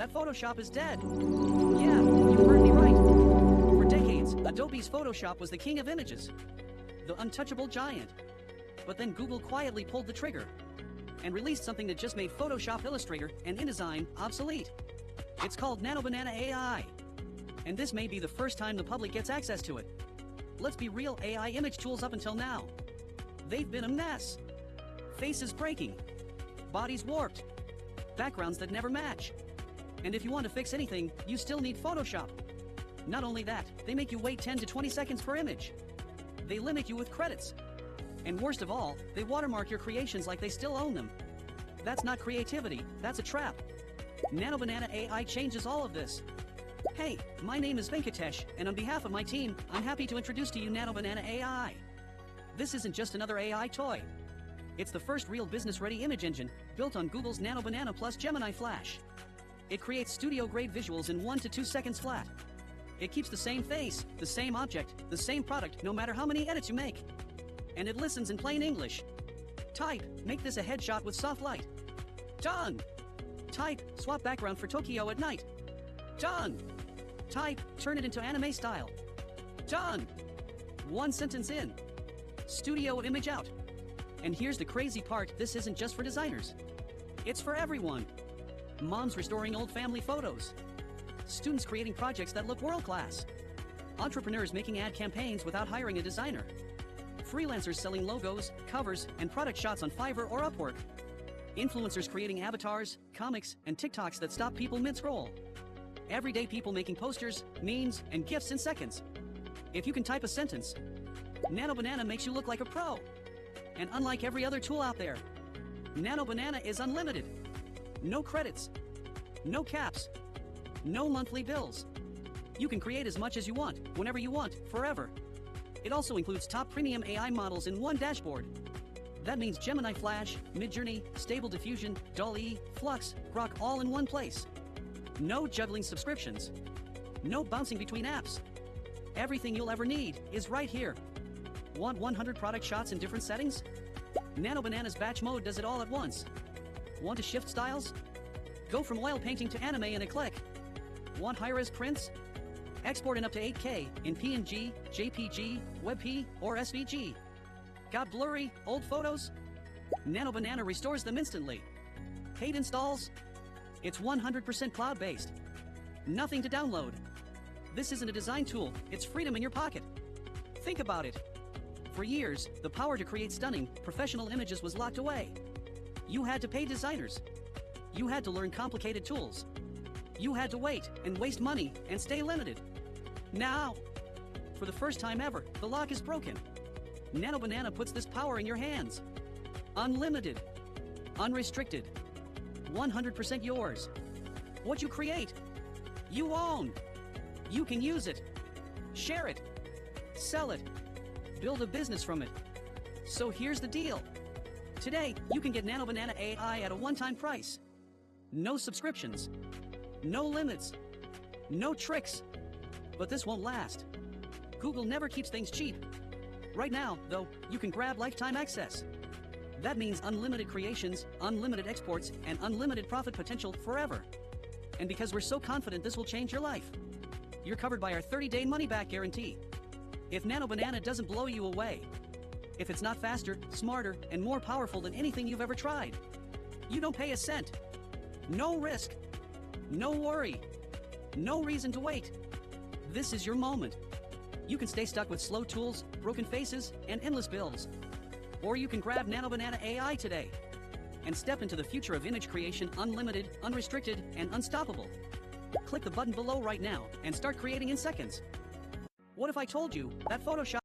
that Photoshop is dead. Yeah, you heard me right. For decades, Adobe's Photoshop was the king of images, the untouchable giant. But then Google quietly pulled the trigger and released something that just made Photoshop, Illustrator, and InDesign obsolete. It's called NanoBanana AI. And this may be the first time the public gets access to it. Let's be real, AI image tools up until now, they've been a mess. Faces breaking, bodies warped, backgrounds that never match. And if you want to fix anything, you still need Photoshop. Not only that, they make you wait 10 to 20 seconds per image. They limit you with credits. And worst of all, they watermark your creations like they still own them. That's not creativity, that's a trap. NanoBanana AI changes all of this. Hey, my name is Venkatesh, and on behalf of my team, I'm happy to introduce to you NanoBanana AI. This isn't just another AI toy. It's the first real business-ready image engine, built on Google's NanoBanana plus Gemini Flash. It creates studio-grade visuals in 1 to 2 seconds flat. It keeps the same face, the same object, the same product, no matter how many edits you make. And it listens in plain English. Type, make this a headshot with soft light. Done! Type, swap background for Tokyo at night. Done! Type, turn it into anime style. Done! One sentence in. Studio image out. And here's the crazy part, this isn't just for designers. It's for everyone. Moms restoring old family photos. Students creating projects that look world-class. Entrepreneurs making ad campaigns without hiring a designer. Freelancers selling logos, covers, and product shots on Fiverr or Upwork. Influencers creating avatars, comics, and TikToks that stop people mid-scroll. Everyday people making posters, memes, and GIFs in seconds. If you can type a sentence, NanoBanana makes you look like a pro. And unlike every other tool out there, NanoBanana is unlimited. No credits, no caps, no monthly bills. You can create as much as you want, whenever you want, forever. It also includes top premium AI models in one dashboard. That means Gemini Flash, Midjourney, Stable Diffusion, DALL-E, Flux, Grok all in one place. No juggling subscriptions. No bouncing between apps. Everything you'll ever need is right here. Want 100 product shots in different settings? NanoBanana's batch mode does it all at once. Want to shift styles? Go from oil painting to anime in a click. Want high-res prints? Export in up to 8K in PNG, JPG, WebP, or SVG. Got blurry, old photos? NanoBanana restores them instantly. Paid installs? It's 100% cloud-based. Nothing to download. This isn't a design tool, it's freedom in your pocket. Think about it. For years, the power to create stunning, professional images was locked away. You had to pay designers. You had to learn complicated tools. You had to wait and waste money and stay limited. Now, for the first time ever, the lock is broken. NanoBanana puts this power in your hands. Unlimited, unrestricted, 100% yours. What you create, you own. You can use it, share it, sell it, build a business from it. So here's the deal. Today, you can get NanoBanana AI at a one-time price. No subscriptions, no limits, no tricks. But this won't last. Google never keeps things cheap. Right now, though, you can grab lifetime access. That means unlimited creations, unlimited exports, and unlimited profit potential forever. And because we're so confident this will change your life, you're covered by our 30-day money-back guarantee. If NanoBanana doesn't blow you away, if it's not faster, smarter, and more powerful than anything you've ever tried, you don't pay a cent. No risk, no worry, no reason to wait. This is your moment. You can stay stuck with slow tools, broken faces, and endless bills. Or you can grab NanoBanana AI today and step into the future of image creation, unlimited, unrestricted, and unstoppable. Click the button below right now and start creating in seconds. What if I told you that Photoshop